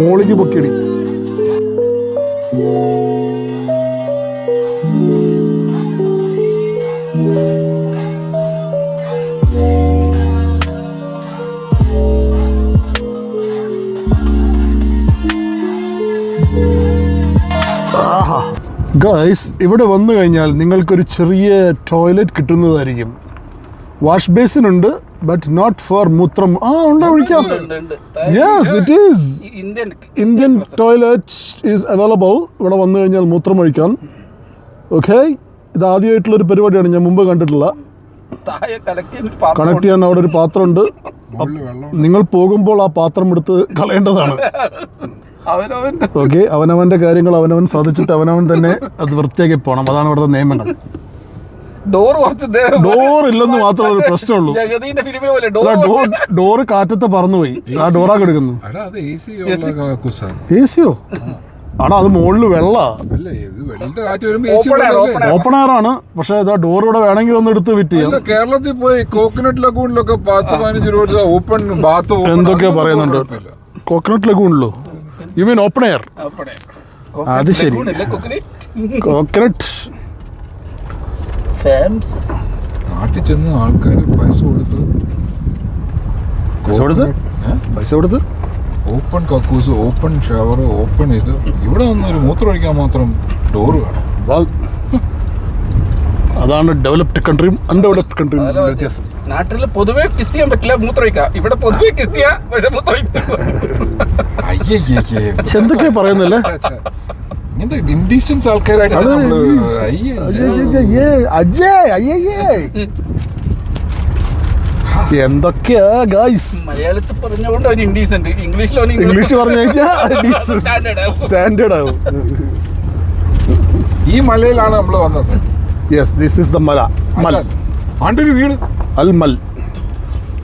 മോളിക്ക് പൊക്കിയടി. Guys, ഇവിടെ വന്നു കഴിഞ്ഞാൽ നിങ്ങൾക്കൊരു ചെറിയ ടോയ്ലറ്റ് കിട്ടുന്നതായിരിക്കും. വാഷ് ബേസിൻ ഉണ്ട്, ബട്ട് നോട്ട് ഫോർ മൂത്രം. ഉണ്ട്, ഒഴിക്കാം. Yes, it is Indian toilet is available. ഇവിടെ വന്നു കഴിഞ്ഞാൽ മൂത്രം ഒഴിക്കാൻ. ഓക്കെ, ഇത് ആദ്യമായിട്ടുള്ളൊരു പരിപാടിയാണ്, ഞാൻ മുമ്പ് കണ്ടിട്ടില്ല. കണക്ട് ചെയ്യാൻ അവിടെ ഒരു പാത്രമുണ്ട്. നിങ്ങൾ പോകുമ്പോൾ ആ പാത്രം എടുത്ത് കളയേണ്ടതാണ്. ഓക്കെ, അവനവന്റെ കാര്യങ്ങൾ അവനവൻ സാധിച്ചിട്ട് അവനവൻ തന്നെ അത് വൃത്തിയാക്കി പോകണം. അതാണ് ഇവിടുത്തെ നിയമങ്ങൾ. ഡോർ ഇല്ലെന്ന് മാത്രമേ ഒരു പ്രശ്നമുള്ളൂ. ഡോറ് കാറ്റത്ത് പറന്നുപോയി. ആ ഡോറാ കിടക്കുന്നു. എ സിയോ? ആടാ, അത് മുകളിൽ വെള്ള ഓപ്പൺ എയർ ആണ്. പക്ഷെ ഡോർ ഇവിടെ വേണമെങ്കിൽ ഒന്ന് എടുത്ത് വിറ്റ് ചെയ്യാം. കേരളത്തിൽ പോയി കോക്കനട്ട് ലഗൂണിലൊക്കെ 10-15 രൂപ ഓപ്പൺ ബാത്ത് എന്തൊക്കെയാ പറയുന്നുണ്ട്. കോക്കനട്ട് ലഗൂണിലോ? You mean open air? അത് ശരി. കോക്കനട്ട് നാട്ടിൽ ചെന്ന് ആൾക്കാർ പൈസ കൊടുത്ത് ഓപ്പൺ കക്കൂസ്, ഓപ്പൺ ഷവർ, ഓപ്പൺ ഇത്. ഇവിടെ വന്നൊരു മൂത്രം ഒഴിക്കാൻ മാത്രം ഡോറ് കാണാം. അതാണ് ഡെവലപ്ഡ് കൺട്രിയും അൺഡെവലപ്ഡ് കൺട്രിയും വ്യത്യാസം. നാട്ടിൽ പൊതുവെ കിസ് ചെയ്യാൻ പറ്റില്ല, മൂത്രമൊഴിക്കാം. ഇവിടെ പൊതുവെ കിസ് ചെയ്യാം, പക്ഷെ മൂത്രമൊഴിക്കാം. എന്തൊക്കെയാ പറയുന്നല്ലേ? ഇൻഡീസൻസ് ആൾക്കാരായിട്ട് എന്തൊക്കെയാ ഗൈസ്. മലയാളത്തിൽ പറഞ്ഞുകൊണ്ട് അവന് ഇൻഡീസന്റ്, ഇംഗ്ലീഷ് പറഞ്ഞു കഴിഞ്ഞാൽ സ്റ്റാൻഡേർഡ് ആവും. ഈ മലയിലാണ് നമ്മൾ വന്നത്. യെസ്, ദിസ് ഈസ് ദ മല. മൽ ആണ്ടൊരു വീട് അൽ മൽ.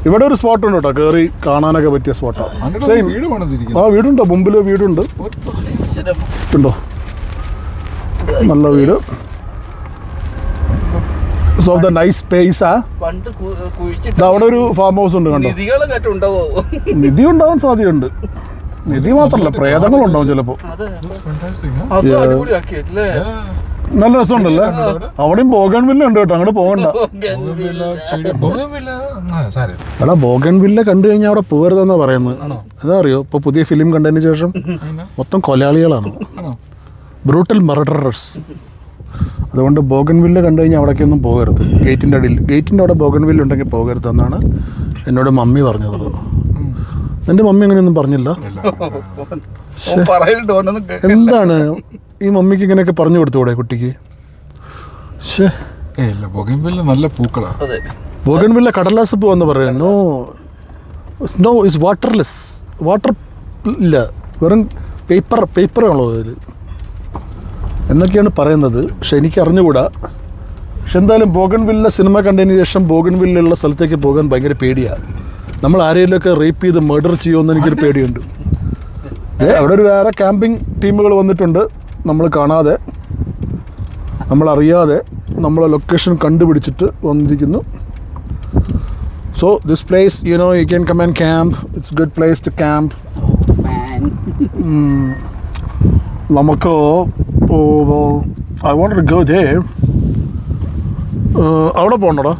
ഇവിടെ ഒരു സ്പോട്ട് ഉണ്ട് കേട്ടോ, കയറി കാണാനൊക്കെ പറ്റിയ സ്പോട്ടാണ്. ആ വീടുണ്ടോ? മുമ്പില് വീടുണ്ട്. ഉണ്ടോ? നല്ല വീട്. So the nice space. അവിടെ ഒരു ഫാം ഹൗസ് ഉണ്ട്, കണ്ടോ? നിധി ഉണ്ടാവാൻ സാധ്യതയുണ്ട്. നിധി മാത്രല്ല, പ്രേതങ്ങൾ ഉണ്ടാവും ചിലപ്പോ. നല്ല രസമുണ്ടല്ലേ? അവിടെയും ബോഗൺവില്ല ഉണ്ട് കേട്ടോ, അങ്ങോട്ട് പോകണ്ട. എടാ, ബോഗൺവില്ല കണ്ടു കഴിഞ്ഞാൽ അവിടെ പോകരുതെന്നാ പറയുന്നത്. അതാ അറിയോ, ഇപ്പൊ പുതിയ ഫിലിം കണ്ടതിന് ശേഷം മൊത്തം കൊലയാളികളാണ്, ബ്രൂട്ടൽ മർഡറേഴ്സ്. അതുകൊണ്ട് ബോഗൺവില്ല കണ്ടു കഴിഞ്ഞാൽ അവിടേക്കൊന്നും പോകരുത്. ഗേറ്റിൻ്റെ അവിടെ ബോഗൺവില്ല ഉണ്ടെങ്കിൽ പോകരുത് എന്നാണ് എന്നോട് മമ്മി പറഞ്ഞത്. എൻ്റെ മമ്മി അങ്ങനെയൊന്നും പറഞ്ഞില്ല. എന്താണ് ഈ മമ്മിക്ക് ഇങ്ങനെയൊക്കെ പറഞ്ഞു കൊടുത്തുകൂടെ കുട്ടിക്ക്? നല്ല പൂക്കളാണ്. ബോഗൺവില്ല കടലാസ് പൂവെന്ന് പറയുന്നു. Snow is waterless. വാട്ടർ ഇല്ല, വെറും പേപ്പറാണല്ലോ അതിൽ എന്നൊക്കെയാണ് പറയുന്നത്. പക്ഷെ എനിക്ക് അറിഞ്ഞുകൂടാ. പക്ഷെ എന്തായാലും ബോഗൺവില്ല സിനിമ കണ്ടതിന് ശേഷം ബോഗൺവില്ലുള്ള സ്ഥലത്തേക്ക് പോകാൻ ഭയങ്കര പേടിയാണ്. നമ്മൾ ആരെങ്കിലുമൊക്കെ റേപ്പ് ചെയ്ത് മർഡർ ചെയ്യുമെന്ന് എനിക്കൊരു പേടിയുണ്ട്. അവിടെ ഒരു വേറെ ക്യാമ്പിംഗ് ടീമുകൾ വന്നിട്ടുണ്ട്, നമ്മൾ കാണാതെ, നമ്മളറിയാതെ നമ്മളെ ലൊക്കേഷൻ കണ്ടുപിടിച്ചിട്ട് വന്നിരിക്കുന്നു. So this place, you know, you can come and camp. It's good place to camp. നമുക്ക് I want to go there. അവിടെ പോകണോടാ,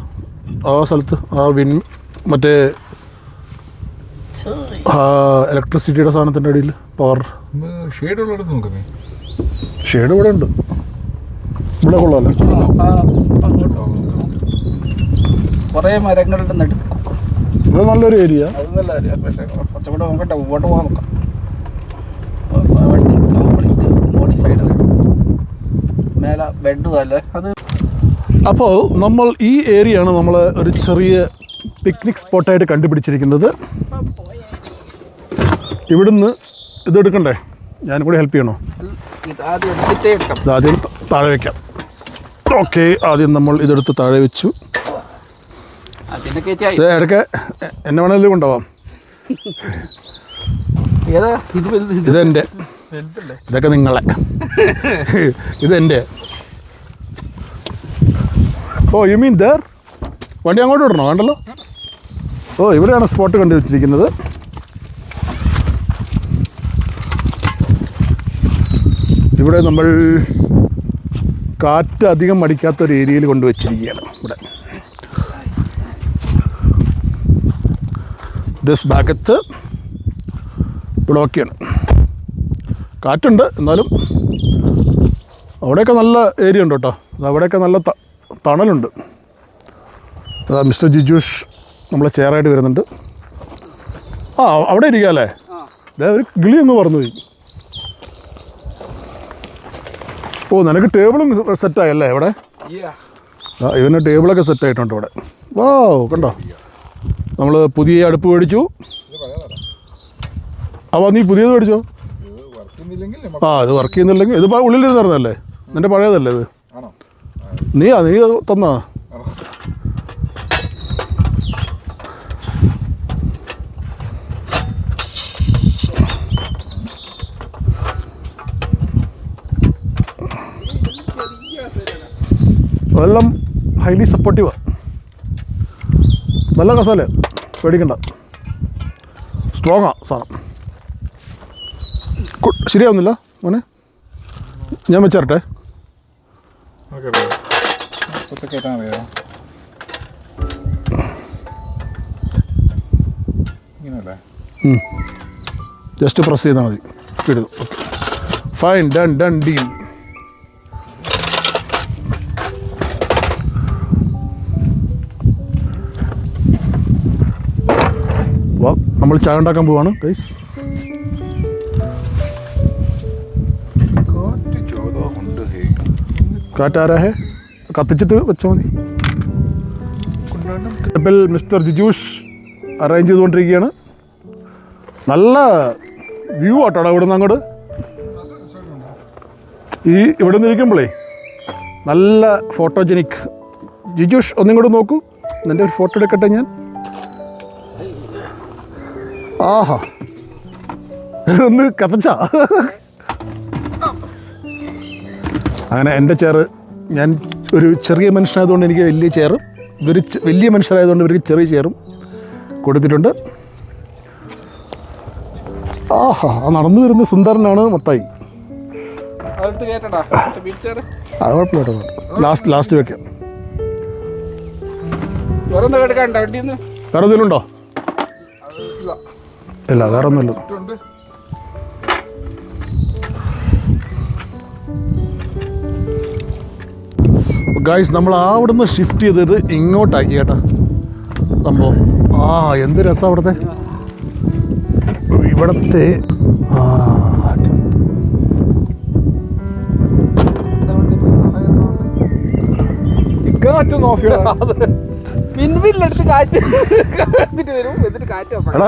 ആ സ്ഥലത്ത്. ആ മറ്റേ ഇലക്ട്രിസിറ്റിയുടെ സാധനത്തിൻ്റെ അടിയിൽ പവർ ഷെയ്ഡ് ഇവിടെ ഉണ്ട്. ഇവിടെ കൊള്ളാമല്ലോ. കുറേ മരങ്ങളുടെ നടുക്ക്. ഇത് നല്ലൊരു ഏരിയ. അത് നല്ല ഏരിയ. പക്ഷേ കുറച്ചുകൂടെ നോക്കട്ടെ, മുമ്പോട്ട് പോകാൻ നോക്കാം. മേലെ ബെഡും അല്ലേ അത്. അപ്പോൾ നമ്മൾ ഈ ഏരിയയാണ് നമ്മൾ ഒരു ചെറിയ പിക്നിക് സ്പോട്ടായിട്ട് കണ്ടുപിടിച്ചിരിക്കുന്നത്. ഇവിടുന്ന് ഇതെടുക്കണ്ടേ? ഞാനും കൂടി ഹെൽപ്പ് ചെയ്യണോ? ആദ്യം താഴെ വയ്ക്കാം. ഓക്കെ, ആദ്യം നമ്മൾ ഇതെടുത്ത് താഴെ വെച്ചു. ഇടയ്ക്ക് എന്നെ വേണമെങ്കിലും കൊണ്ടുപോവാം. ഇതെൻ്റെ, ഇതൊക്കെ നിങ്ങളെ, ഇതെൻ്റെ. ഓ, യു മീൻ ദർ? വണ്ടി അങ്ങോട്ട് വിടണോ? വേണ്ടല്ലോ. ഓ, ഇവിടെയാണ് സ്പോട്ട് കണ്ടുവച്ചിരിക്കുന്നത്. ഇവിടെ നമ്മൾ കാറ്റ് അധികം അടിക്കാത്തൊരു ഏരിയയിൽ കൊണ്ടുവച്ചിരിക്കുകയാണ്. ഇവിടെ ദിസ് ഭാഗത്ത് ഇവിടെ ഓക്കെയാണ്. കാറ്റുണ്ട്, എന്നാലും അവിടെയൊക്കെ നല്ല ഏരിയ ഉണ്ട് കേട്ടോ. അവിടെയൊക്കെ നല്ല തണലുണ്ട്. അതാ മിസ്റ്റർ ജിജൂഷ് നമ്മളെ ചെയറായിട്ട് വരുന്നുണ്ട്. ആ അവിടെ ഇരിക്കുക അല്ലേ? ഒരു കിളി ഒന്ന് പറഞ്ഞു പോയി. ഓ നിനക്ക് ടേബിളും സെറ്റായല്ലേ ഇവിടെ? ഇവന് ടേബിളൊക്കെ സെറ്റായിട്ടുണ്ട് ഇവിടെ. വാ കണ്ടോ, നമ്മൾ പുതിയ അടുപ്പ് മേടിച്ചു. അപ്പോൾ നീ പുതിയത് മേടിച്ചോ? ആ ഇത് വർക്ക് ചെയ്യുന്നില്ലെങ്കിൽ ഇതിപ്പോൾ ഉള്ളിലിരുന്നായിരുന്നല്ലേ? നിൻ്റെ പഴയതല്ലേ ഇത്? നീ തന്നാ? അതെല്ലാം ഹൈലി സപ്പോർട്ടീവാണ്. നല്ല കസാല, പേടിക്കണ്ട, സ്ട്രോങ്ങാണ് സാധനം. ശരിയാവുന്നില്ല മോനെ, ഞാൻ വെച്ചേരട്ടെ. ജസ്റ്റ് പ്രസ് ചെയ്താൽ മതി. ഇടുന്നു. Okay fine, done done deal. നമ്മൾ ചായ ഉണ്ടാക്കാൻ പോവാണ് ഗൈസ്. കാറ്റാരേ കത്തിച്ചിട്ട് വെച്ചാൽ മതി. ഇപ്പോൾ മിസ്റ്റർ ജിജൂഷ് അറേഞ്ച് ചെയ്തുകൊണ്ടിരിക്കുകയാണ്. നല്ല വ്യൂ ആട്ടോ ഇവിടെ നിന്ന് അങ്ങോട്ട്. ഇവിടെ നിന്ന് ഇരിക്കുമ്പോഴേ നല്ല ഫോട്ടോജനിക്. ജിജൂഷ് ഒന്നും കൂടെ നോക്കൂ, എൻ്റെ ഒരു ഫോട്ടോ എടുക്കട്ടെ ഞാൻ. ആഹാ ഒന്ന് കഥച്ചാ. അങ്ങനെ എൻ്റെ ചെയർ, ഞാൻ ഒരു ചെറിയ മനുഷ്യനായതുകൊണ്ട് എനിക്ക് വലിയ ചെയറും, ഇവർ വലിയ മനുഷ്യരായതുകൊണ്ട് ഇവർക്ക് ചെറിയ ചെയറും കൊടുത്തിട്ടുണ്ട്. ആഹാ നടന്നു വരുന്ന സുന്ദരനാണ് മത്തായി. അത് കുഴപ്പമില്ല, ലാസ്റ്റ് വെക്കാം. വേറെ എന്തെങ്കിലും ഉണ്ടോ? ഇല്ല വേറെ ഒന്നുമില്ല. ഗായ്സ് നമ്മൾ അവിടുന്ന് ഷിഫ്റ്റ് ചെയ്തത് ഇങ്ങോട്ടാക്കി കേട്ടോ സംഭവം. ആ എന്ത് രസം അവിടുത്തെ ഇവിടത്തെ.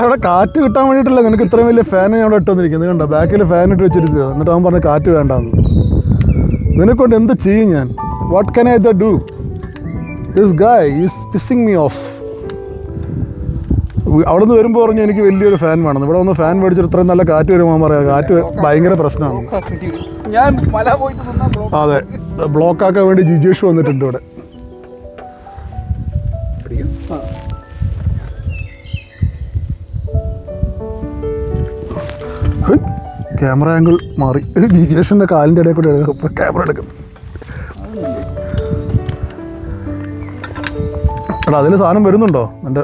അവിടെ കാറ്റ് കിട്ടാൻ വേണ്ടിയിട്ടല്ല നിനക്ക് ഇത്രയും വലിയ ഫാൻ അവിടെ ഇട്ട് വന്നിരിക്കുന്നത്. കണ്ടോ ബാക്കിൽ ഫാൻ ഇട്ട് വെച്ചിരുന്നത്. എന്നിട്ട് അവൻ പറഞ്ഞ കാറ്റ് വേണ്ടാന്ന്. നിനക്കൊണ്ട് എന്ത് ചെയ്യും ഞാൻ? What can I do? This guy is pissing me off. അവിടെ നിന്ന് വരുമ്പോൾ പറഞ്ഞു എനിക്ക് വലിയൊരു ഫാൻ വേണം. ഇവിടെ വന്ന് ഫാൻ മേടിച്ചിട്ട് ഇത്രയും നല്ല കാറ്റ് വരുമ്പോൾ പറയാം കാറ്റ് ഭയങ്കര പ്രശ്നമാണ്. അതെ ബ്ലോക്കാക്കാൻ വേണ്ടി ജിജേഷ് വന്നിട്ടുണ്ട് ഇവിടെ. ക്യാമറ ആംഗിൾ മാറി. ജിജേഷിൻ്റെ കാലിൻ്റെ ഇടയിൽ കൂടെ ക്യാമറ എടുക്കുന്നു. എടാ അതിൽ സാധനം വരുന്നുണ്ടോ? എൻ്റെ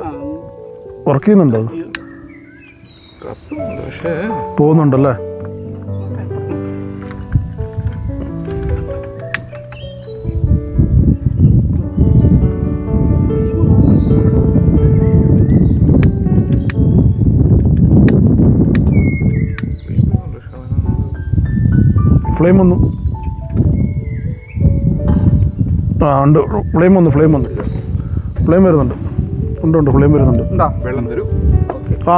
വർക്ക് ചെയ്യുന്നുണ്ടോ? പോകുന്നുണ്ടല്ലേ? ഫ്ലെയിം വന്നു. ആ ഉണ്ട്, ഫ്ലെയിം വന്നു. ഫ്ലെയിം വരുന്നുണ്ട്. ഉണ്ട് ഫ്ലെയിം വരുന്നുണ്ട്. ആ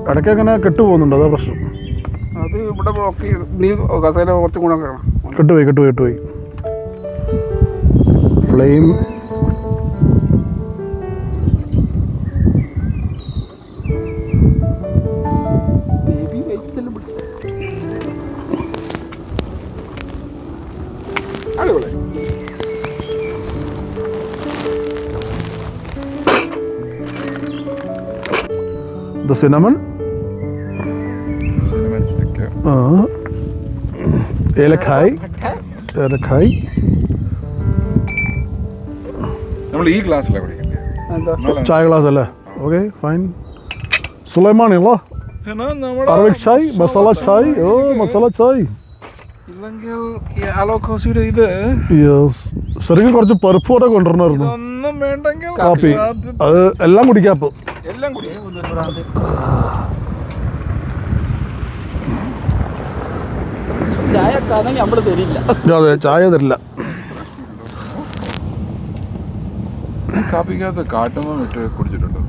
ഇടയ്ക്ക് അങ്ങനെ കെട്ടു പോകുന്നുണ്ട്, അതാ പ്രശ്നം. കെട്ടുപോയി ഫ്ലെയിം. The cinnamon stick. ഏലക്കായ് ഏലക്കായ് നമ്മൾ ഈ ഗ്ലാസ്സിലാണ് കുടിക്കണ്ടേ? എന്താ ചായ ഗ്ലാസ് അല്ലേ? Okay fine. സുലൈമാണിയുള്ള അറബിക് ചായ്, മസാല ചായ്. ഓ മസാല ചായ്. ഇല്ലെങ്കിൽ ഈ അലോക്കോസിയുടെ ഇത് യെസ്. ശരിക്കും കുറച്ച് പരിപ്പോടെ കൊണ്ടുവരണമായിരുന്നു. ഒന്നും വേണ്ടെങ്കിൽ കാപ്പി അത് എല്ലാം കുടിക്കാം ഇപ്പോൾ. എല്ലാം കുടി. ചായ കാണെങ്കിൽ നമ്മള് തരില്ല. അതെ ചായ തരില്ല. കാപ്പിക്കകത്ത് കാട്ടുമ്പോൾ ഇട്ട് കുടിച്ചിട്ടുണ്ടോ?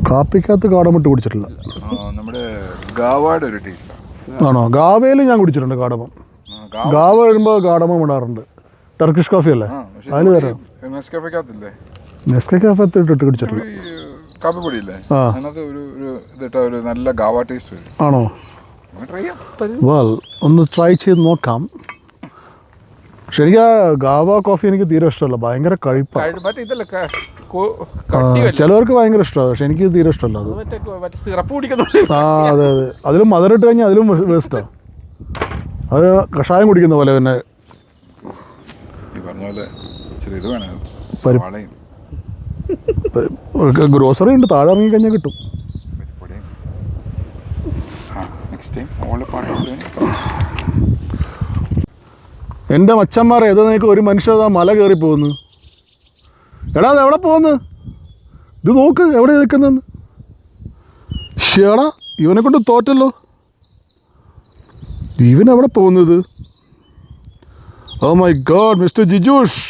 കാപ്പിക്കകത്ത് കാടമിട്ട് കുടിച്ചിട്ടില്ല. നമ്മുടെ ഗാവയുടെ ഒരു ടേസ്റ്റാണ്. ആണോ? ഗാവയിൽ ഞാൻ കുടിച്ചിട്ടുണ്ട് കാടമം. ഗാവ വരുമ്പോൾ കാടമം ഇടാറുണ്ട്. ടർക്കിഷ് കോഫി അല്ലേ? അതിൽ തരാം. നെസ്കഫയ്ക്കകത്തില്ലേ നെസ്കഫത്ത് ഇട്ടിട്ട് കുടിച്ചിട്ടില്ല. കാപ്പിപ്പൊടിയില്ലേ അതിനകത്ത് ഒരു ഇതിട്ട ഒരു നല്ല ഗാവ ടേസ്റ്റ് വരും. ആണോ? ട്രൈ ചെയ്യാം. വെൽ ഒന്ന് ട്രൈ ചെയ്ത് നോക്കാം. പക്ഷെ എനിക്ക് ആ ഗാവ കോഫി എനിക്ക് തീരെ ഇഷ്ടമല്ല. ഭയങ്കര കഴിപ്പാണ്. മറ്റേ ഇതല്ല ചിലവർക്ക് ഭയങ്കര ഇഷ്ടമാണ്. പക്ഷെ എനിക്ക് തീരെ ഇഷ്ടമല്ല അത്. മറ്റേ സിറപ്പ് കുടിക്കുന്നുണ്ട്. ആ അതെ അതെ. അതിലും മധുരം ഇട്ട് കഴിഞ്ഞാൽ അതിലും വേസ്റ്റാണ്. അത് കഷായം കുടിക്കുന്ന പോലെ പിന്നെ ഈ പറഞ്ഞ പോലെ ഇച്ചിരി ഇത് വേണം. പരിപ്പ്. സവാളയും ഗ്രോസറി ഉണ്ട്, താഴെ ഇറങ്ങി കഴിഞ്ഞാൽ കിട്ടും. പരിപ്പൊടിയും. Next time all part of എൻ്റെ മച്ചന്മാരെ ഏതാ നിനക്ക് ഒരു മനുഷ്യതാ മല കയറി പോകുന്നു. എടാ അത് എവിടെ പോകുന്നു? ഇത് നോക്ക് എവിടെ നിൽക്കുന്നെന്ന്. ഷേടാ ഇവനെ കൊണ്ട് തോറ്റല്ലോ. ഇവൻ എവിടെ പോകുന്നത്? ഓ മൈ ഗോഡ് മിസ്റ്റർ ജിജൂഷ്,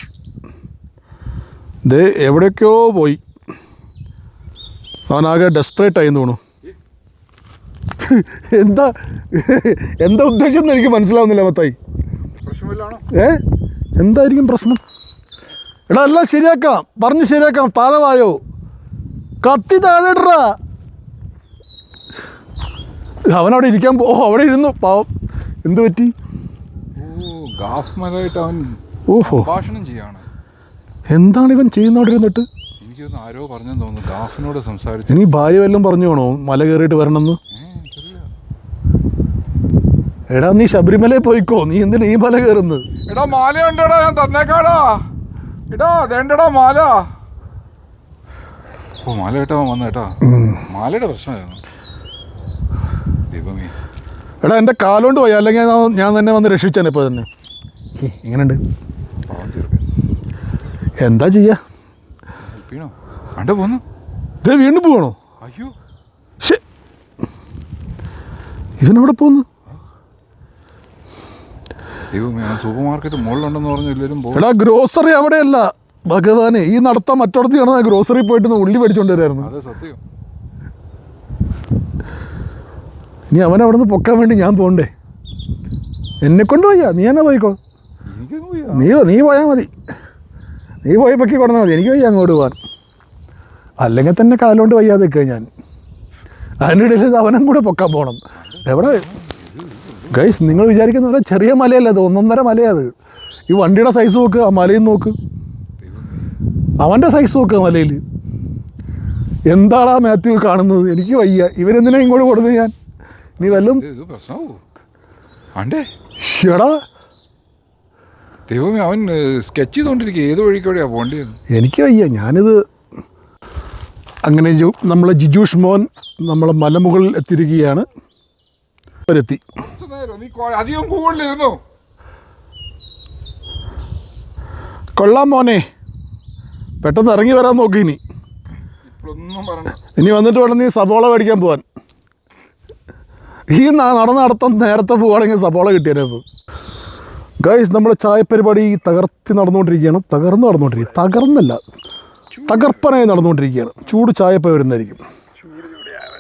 ദേ എവിടേക്കോ പോയി. അവനാകെ ഡെസ്പറേറ്റ് ആയി തോന്നുന്നു. എന്താ എന്താ ഉദ്ദേശം എന്ന് എനിക്ക് മനസ്സിലാവുന്നില്ല മത്തായി. എന്തായിരിക്കും പ്രശ്നം? എടാ എല്ലാം ശരിയാക്കാം, പറഞ്ഞ് ശരിയാക്കാം. താഴെ വായോ, കത്തി താഴെ ഇടറാ. അവനവിടെ ഇരിക്കാൻ അവിടെ ഇരുന്നു പാവം. എന്ത് പറ്റി? ഓഹോ ഭാഷണം ചെയ്യാണ്. എന്താണ് ഇവൻ ചെയ്യുന്ന അവിടെ ഇരുന്നിട്ട്? എനിക്കൊന്ന് ആരോ പറഞ്ഞെന്ന് തോന്നുന്നു ഗാഫിനോട് സംസാരിച്ചു. ഇനി ഭാര്യ വല്ലതും പറഞ്ഞു വേണോ മല കയറിയിട്ട് വരണമെന്ന്? എടാ നീ ശബരിമലയിൽ പോയിക്കോ, നീ എന്തിനാ ഈ മല കയറുന്നത്? എടാ മാലയുണ്ടോടാ, ഞാൻ തന്നേക്കാടാ. എടാ വേണ്ടടാ മാല. ഓ മാല കേട്ടോ വന്നു കേട്ടോ. മാലയുടെ പ്രശ്നമായിരുന്നു. ദൈവമേ. എടാ എൻ്റെ കാലുകൊണ്ട് പോയി, അല്ലെങ്കിൽ ഞാൻ തന്നെ വന്ന് രക്ഷിച്ചാണ് ഇപ്പോൾ തന്നെ. എങ്ങനെയുണ്ട്? എന്താ ചെയ്യാ? വീണോ? കണ്ടു പോന്നു. ഇതേ വീണ്ടും പോകണോ? അയ്യോ ഇവനെവിടെ പോന്നു? ദൈവമേ, സൂപ്പർ മാർക്കറ്റ് മുകളിലുണ്ടെന്ന് പറഞ്ഞു എല്ലാവരും പോകും. എടാ ഗ്രോസറി അവിടെയല്ല ഭഗവാനെ, ഈ നടത്താൻ മറ്റോടത്ത് കാണുന്ന ഗ്രോസറി പോയിട്ട് ഉള്ളി മേടിച്ചോണ്ട് വരായിരുന്നു. അതെ സത്യം. ഇനി അവൻ അവിടെ നിന്ന് പൊക്കാൻ വേണ്ടി ഞാൻ പോകണ്ടേ? എന്നെ കൊണ്ട് പോയാ നീ തന്നെ പോയിക്കോ. നീ പോയാൽ മതി. നീ പോയി പൊക്കി കൊടുന്നാൽ മതി. എനിക്ക് വയ്യ അങ്ങോട്ട് പോകാൻ. അല്ലെങ്കിൽ തന്നെ കാലുകൊണ്ട് വയ്യാതെ നിൽക്കുക ഞാൻ. അതിൻ്റെ ഇടയിൽ അവനും കൂടെ പൊക്കാൻ പോകണം. എവിടെ ഗൈസ്, നിങ്ങൾ വിചാരിക്കുന്ന പോലെ ചെറിയ മലയല്ല അത്, 1.5 മലയത്. ഈ വണ്ടിയുടെ സൈസ് നോക്ക്, ആ മലയിൽ നോക്ക്, അവൻ്റെ സൈസ് നോക്ക് മലയിൽ. എന്താടാ മാത്യു കാണുന്നത്? എനിക്ക് വയ്യ. ഇവരെന്തിനാ ഇങ്ങോട്ട് കൊടുത്തു ഞാൻ? നീ വല്ലതും ഷടാ. ദൈവമേ, അവൻ സ്കെച്ച് ചെയ്തുകൊണ്ടിരിക്കുക ഏത് വഴിക്കൂടെയാ പോകേണ്ടത്? എനിക്ക് വയ്യ. ഞാനിത് അങ്ങനെ നമ്മളെ ജിജൂഷ് മോൻ നമ്മളെ മലമുകളിൽ എത്തിയിരിക്കുകയാണ്. എത്തി അധികം കൂടുതലിരുന്നു. കൊള്ളാം മോനെ, പെട്ടെന്ന് ഇറങ്ങി വരാൻ നോക്കി. ഇനി വന്നിട്ട് വേണം നീ സബോള മേടിക്കാൻ പോവാൻ. ഈ നടത്തം നേരത്തെ പോവുകയാണെങ്കിൽ സബോള കിട്ടിയായിരുന്നു. ഗൈസ്, നമ്മുടെ ചായ പരിപാടി നടന്നുകൊണ്ടിരിക്കുകയാണ്. തകർന്നല്ല, തകർപ്പനായി നടന്നുകൊണ്ടിരിക്കുകയാണ്. ചൂട് ചായ ഇപ്പോൾ വരുന്നതായിരിക്കും.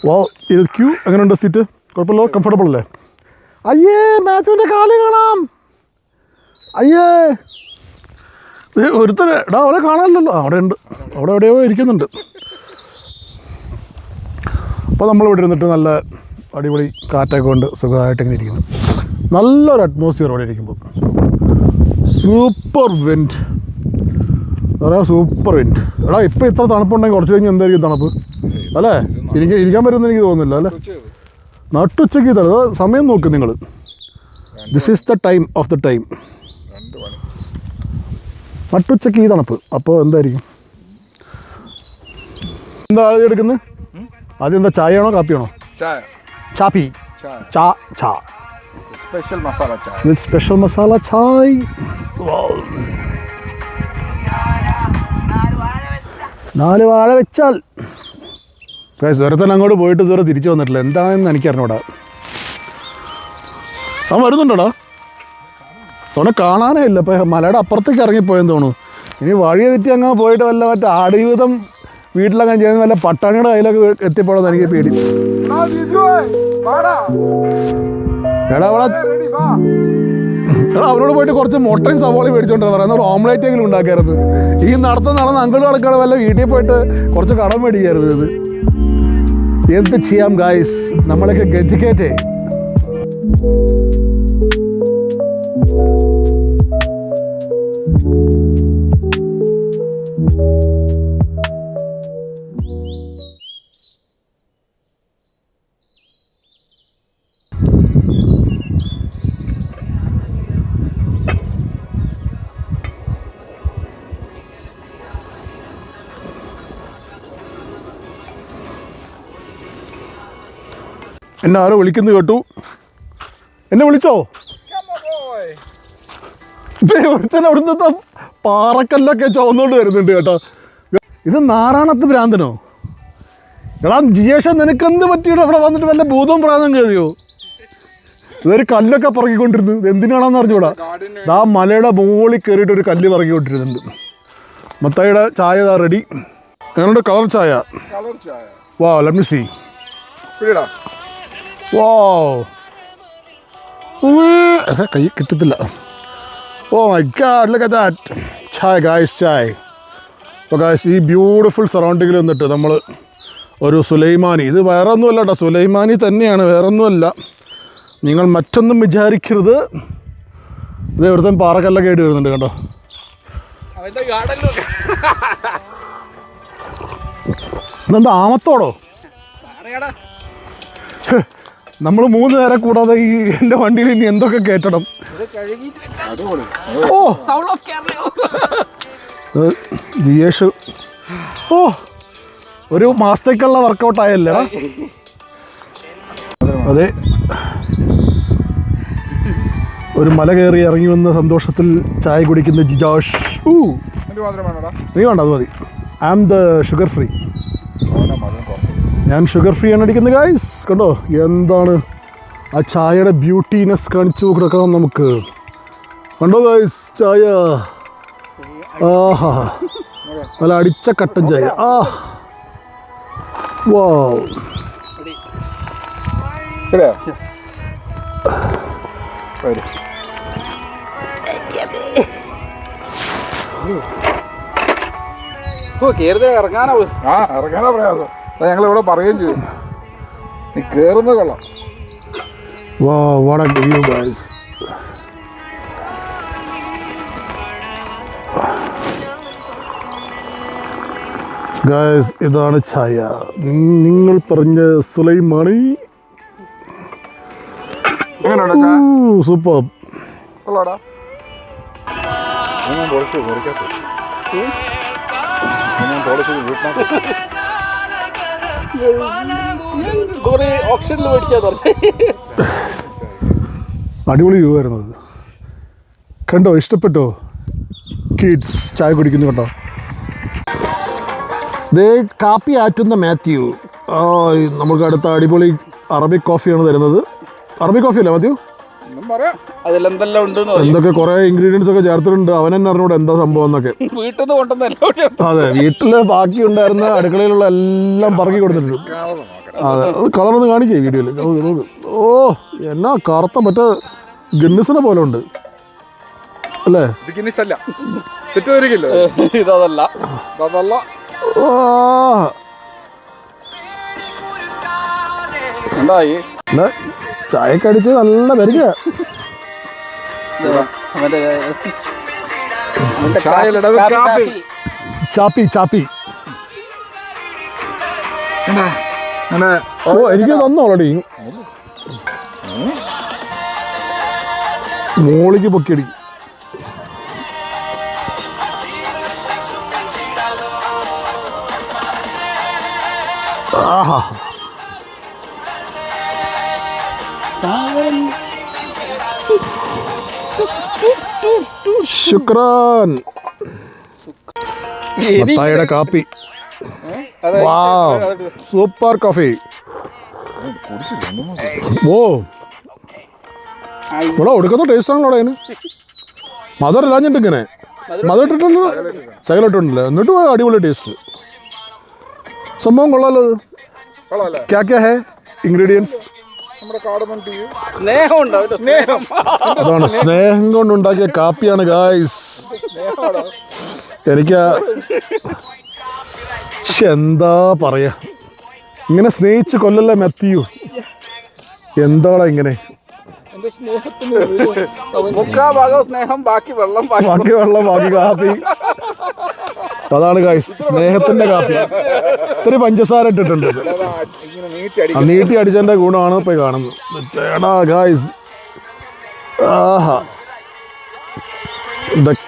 വാ, ഇത് ക്യൂ എങ്ങനെയുണ്ട്? സീറ്റ് കുഴപ്പമില്ല, കംഫർട്ടബിൾ അല്ലേ? അയ്യേ, മാത്യുവിൻ്റെ കാല് കാണാം. അയ്യേ, ഒരുത്തരെ എടാ അവരെ കാണാനില്ലല്ലോ. അവിടെ ഉണ്ട്, അവിടെ എവിടെയോ ഇരിക്കുന്നുണ്ട്. അപ്പോൾ നമ്മളിവിടെ ഇരുന്നിട്ട് നല്ല അടിപൊളി കാറ്റൊക്കെ കൊണ്ട് സുഖമായിട്ട് ഇങ്ങനെ ഇരിക്കുന്നു. നല്ലൊരു അറ്റ്മോസ്ഫിയർ അവിടെ ഇരിക്കുമ്പോൾ. Super wind, super wind. എടാ ഇപ്പോൾ ഇത്ര തണുപ്പുണ്ടെങ്കിൽ കുറച്ച് കഴിഞ്ഞ് എന്തായിരിക്കും തണുപ്പ് അല്ലേ? ഇരിക്കാൻ പറ്റുമെന്ന് എനിക്ക് തോന്നുന്നില്ല അല്ലേ? നട്ടുച്ചയ്ക്ക് സമയം നോക്ക് നിങ്ങൾ. This is the time of the time. 2 മണി. നട്ടുച്ചയ്ക്ക് ഈ തണുപ്പ്. അപ്പോൾ എന്തായിരിക്കും? എന്താ ആദ്യം എടുക്കുന്നത്? ആദ്യം എന്താ, ചായയാണോ കാപ്പിയാണോ? ചായ. ചാപ്പി. ചായ. ചാ സ്പെഷ്യൽ മസാല ചായ. With special masala Chai. നാല് വാഴ വെച്ചാൽ ഒരുത്തൻ അങ്ങോട്ട് പോയിട്ട് ഇതുവരെ തിരിച്ചു വന്നിട്ടില്ല. എന്താണെന്ന് എനിക്കറിഞ്ഞൂടാ. അവൻ വരുന്നുണ്ടോടാ? അവനെ കാണാനേ ഇല്ല. ഇപ്പം മലയുടെ അപ്പുറത്തേക്ക് ഇറങ്ങിപ്പോയെന്ന് തോന്നുന്നു. ഇനി വഴി തെറ്റി അങ്ങ് പോയിട്ട് വല്ല മറ്റേ ആടുജീവിതം വീട്ടിലങ്ങനെ ചെയ്യുന്ന വല്ല പട്ടാണിയുടെ കയ്യിലൊക്കെ എത്തിപ്പോഴെന്ന് എനിക്ക് പേടി. എടാ അവനോട് പോയിട്ട് കുറച്ച് മുട്ടയും സവാളയും മേടിച്ചോണ്ട് പറയുന്ന ഒരു ഓംലേറ്റ് എങ്കിലും ഉണ്ടാക്കരുത്. ഈ നടന്ന അങ്കിളും അടക്കാതെ വല്ല വീട്ടിൽ പോയിട്ട് കുറച്ച് കടം മേടിക്കരുത്. ഇത് എന്ത് ചെയ്യാം ഗായ്സ്, നമ്മളൊക്കെ ഗതികേറ്റേ. എന്നെ ആരോ വിളിക്കുന്നു കേട്ടു. എന്നെ വിളിച്ചോ? ഒരുത്തന്നെ അവിടുത്തെ പാറക്കല്ലൊക്കെ ചുവന്നുകൊണ്ട് വരുന്നുണ്ട് കേട്ടോ. ഇത് നാറാണത്ത് ഭ്രാന്തനോ? എടാ ജിയേഷ, നിനക്കെന്ത് പറ്റിയിട്ട് അവിടെ വന്നിട്ട് വല്ല ഭൂതവും പ്രാന്തം കയറിയോ? ഇതൊരു കല്ലൊക്കെ പറക്കിക്കൊണ്ടിരുന്നു. ഇത് എന്തിനാണെന്ന് അറിഞ്ഞൂടാ. ആ മലയുടെ മുകളിൽ കയറിയിട്ട് ഒരു കല്ല് പറക്കിക്കൊണ്ടിരുന്നുണ്ട്. മത്തായിയുടെ ചായ ഇതാ റെഡി. ഞങ്ങളുടെ കളർ ചായ. വാ, ലെറ്റ് മീ സീ. കൈ കിട്ടത്തില്ല. Oh my god, look at that. ചായ ഗായ്സ്, ചായ. അപ്പോൾ ഗായ്സ്, ഈ ബ്യൂട്ടിഫുൾ സറൗണ്ടിങ്ങിൽ നിന്നിട്ട് നമ്മൾ ഒരു സുലൈമാനി, ഇത് വേറെ ഒന്നുമല്ല കേട്ടോ, സുലൈമാനി തന്നെയാണ്, വേറൊന്നുമല്ല. നിങ്ങൾ മറ്റൊന്നും വിചാരിക്കരുത്. ഇത് ഒരുത്തൻ പാറക്കല്ലൊക്കെ ആയിട്ട് വരുന്നുണ്ട് കേട്ടോ. ഇതെന്താ ആമത്തോടോ? നമ്മൾ 3 നേരം കൂടാതെ ഈ എൻ്റെ വണ്ടിയിൽ ഇനി എന്തൊക്കെ കയറ്റണം. ഓ ജിയേഷ്, ഓ ഒരു മാസത്തേക്കുള്ള വർക്കൗട്ട് ആയല്ലേടാ. അതെ, ഒരു മല കയറി ഇറങ്ങി വന്ന സന്തോഷത്തിൽ ചായ കുടിക്കുന്ന ജിജാഷ്. നീ വേണ്ട, അത് മതി. I am the sugar free. ഞാൻ ഷുഗർ ഫ്രീ ആണ് അടിക്കുന്നത് ഗായ്സ്. കണ്ടോ എന്താണ് ആ ചായയുടെ ബ്യൂട്ടിനെസ് കാണിച്ചു കൊടുക്കാം നമുക്ക്. കണ്ടോ ഗായ്സ്, ചായ ആഹാ, നല്ല അടിച്ച കട്ടൻ ചായ. ആ വാ, ഇറങ്ങാനാ പ്രയാസം. ഞങ്ങളിവിടെ പറയുകയും ചെയ്തു, നീ കേറുന്നത് കൊള്ളാം. വാ, what A view guys. Guys, ഇതാണ് ചായ. നിങ്ങൾ പറഞ്ഞ സുലൈമാനി. സൂപ്പർ. അടിപൊളി വ്യൂ ആയിരുന്നത്. കണ്ടോ, ഇഷ്ടപ്പെട്ടോ? കിഡ്സ് ചായ കുടിക്കുന്നു കേട്ടോ. ദേ കാപ്പി ആറ്റുന്ന മാത്യു. നമുക്ക് അടുത്ത അടിപൊളി അറബിക് കോഫിയാണ് തരുന്നത്. അറബിക് കോഫി അല്ലേ മാത്യു? അതിലെന്തെല്ലാം ഉണ്ട്, എന്തൊക്കെ കുറെ ഇൻഗ്രീഡിയൻസ് ഒക്കെ ചേർത്തിട്ടുണ്ട്. അവൻ തന്നെ അറിഞ്ഞൂടെ എന്താ സംഭവം എന്നൊക്കെ. വീട്ടിൽ നിന്ന് കൊണ്ടുവന്നല്ലോ. അതെ, വീട്ടില് ബാക്കി ഉണ്ടായിരുന്ന അടുക്കളയിലുള്ള എല്ലാം പറക്കി കൊടുത്തിട്ടുണ്ട്. അതെ, അത് കളറൊന്ന് കാണിക്കേ വീഡിയോയിൽ. ഓ എന്നാ കറുത്ത മറ്റേ ഗിന്നസിനെ പോലെ ഉണ്ട് അല്ലേ? ഇതല്ല. എന്തായി ചായക്ക് അടിച്ച് നല്ല പരിചയ. ചാപ്പി ചാപ്പി. ഓ എനിക്ക് തന്നു ഓൾറെഡി. മോളിക്ക് പൊക്കിയടിക്കും. ആഹാ ശുക്രാൻ. മത്തായിയുടെ കാപ്പി. Super coffee. ഓ ഇവിടെ ഒടുക്കത്തെ ടേസ്റ്റ് ആണല്ലോ അതിന്. മദർ ഇല്ലാഞ്ഞിട്ട് ഇങ്ങനെ മദർ ഇട്ടിട്ടുണ്ടല്ലോ, ശകലിട്ടുണ്ടല്ലോ, എന്നിട്ട് അടിപൊളി ടേസ്റ്റ്. സംഭവം കൊള്ളാലോ. ക്യാ ക്യാ ഹേ ഇൻഗ്രീഡിയൻസ്? അതാണ് സ്നേഹം കൊണ്ടുണ്ടാക്കിയ കാപ്പിയാണ് ഗായ്സ്. എനിക്ക് എന്താ പറയാ, ഇങ്ങനെ സ്നേഹിച്ച് കൊല്ലല്ലേ മാത്യു. എന്താടാ ഇങ്ങനെ ബാക്കി വെള്ളം ബാക്കി കാപ്പി. അതാണ് ഗായ്സ് സ്നേഹത്തിന്റെ കാപ്പി. ഇത്തിരി പഞ്ചസാര ഇട്ടിട്ടുണ്ട്. നീട്ടി അടിച്ചതിന്റെ ഗുണമാണ് ഇപ്പൊ കാണുന്നത്. ഗായ്സ് ആഹാ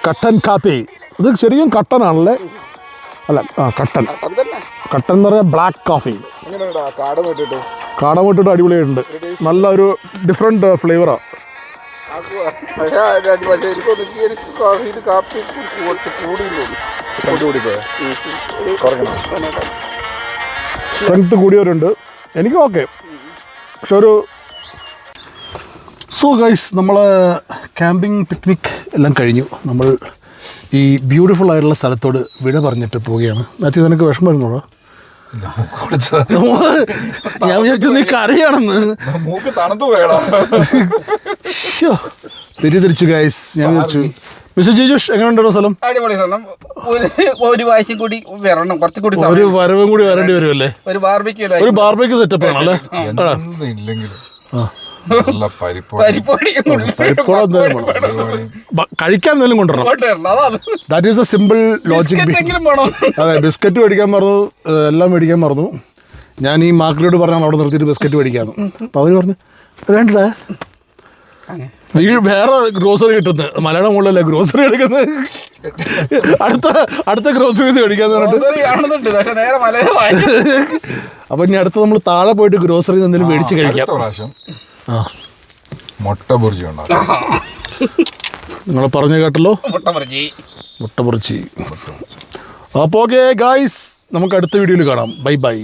കട്ടൻ കാപ്പി. ഇത് ശരിക്കും കട്ടനാണല്ലേ? അല്ല കട്ടൻ എന്ന് പറഞ്ഞാൽ ബ്ലാക്ക് കോഫി. കാടമിട്ടിട്ട് അടിപൊളിയായിട്ടുണ്ട്. നല്ലൊരു ഡിഫറെൻറ്റ് ഫ്ലേവറാണ്. സ്ട്രെങ്ത് കൂടിയവരുണ്ട്. എനിക്ക് ഓക്കെ. പക്ഷെ ഒരു സോ ഗൈസ് നമ്മൾ ക്യാമ്പിംഗ് പിക്നിക് എല്ലാം കഴിഞ്ഞു. നമ്മൾ ഈ ബ്യൂട്ടിഫുൾ ആയിട്ടുള്ള സ്ഥലത്തോട് വിട പറഞ്ഞിട്ട് പോവുകയാണ്. മാത്യു നിനക്ക് വിഷമം വരുന്നോളൂ? ഞാൻ വിചാരിച്ചു നീ കറിയാണെന്ന്. തിരിച്ചു ഗൈസ്. ഞാൻ വിചാരിച്ചു മിസ്റ്റർ ജിജുഷ് എങ്ങനെയുണ്ടോ സ്ഥലം? അടിപൊളി സ്ഥലം. ഒരു വാശി കൂടി വരണം, കുറച്ചുകൂടി ഒരു വരവും കൂടി വരേണ്ടി വരുമല്ലേ? ഒരു ബാർബിക്യൂ സെറ്റപ്പ് ആണല്ലേ? കഴിക്കാൻ എന്തെങ്കിലും കൊണ്ടുവരണം. That is A simple logic. അതെ, ബിസ്ക്കറ്റ് മേടിക്കാൻ മറന്നു, എല്ലാം മേടിക്കാൻ മറന്നു. ഞാൻ ഈ മാർക്കറ്റോട് പറഞ്ഞാൽ അവിടെ നിർത്തിയിട്ട് ബിസ്ക്കറ്റ് മേടിക്കാന്ന്. അപ്പം അവർ പറഞ്ഞു വേണ്ടേ, വേറെ ഗ്രോസറി കിട്ടുന്നത് മലയാളം മുകളിലല്ലേ ഗ്രോസറി എടുക്കുന്നത്, അടുത്ത ഗ്രോസറി മേടിക്കാന്ന് പറഞ്ഞിട്ട്. അപ്പൊ ഇനി അടുത്ത് നമ്മൾ താഴെ പോയിട്ട് ഗ്രോസറി എന്തെങ്കിലും മേടിച്ച് കഴിക്കാം. മുട്ട ബുർജി നിങ്ങൾ പറഞ്ഞു കേട്ടല്ലോ, മുട്ട ബുർജി. അപ്പോൾ ഓക്കെ ഗായ്സ്, നമുക്ക് അടുത്ത വീഡിയോയിൽ കാണാം. Bye bye.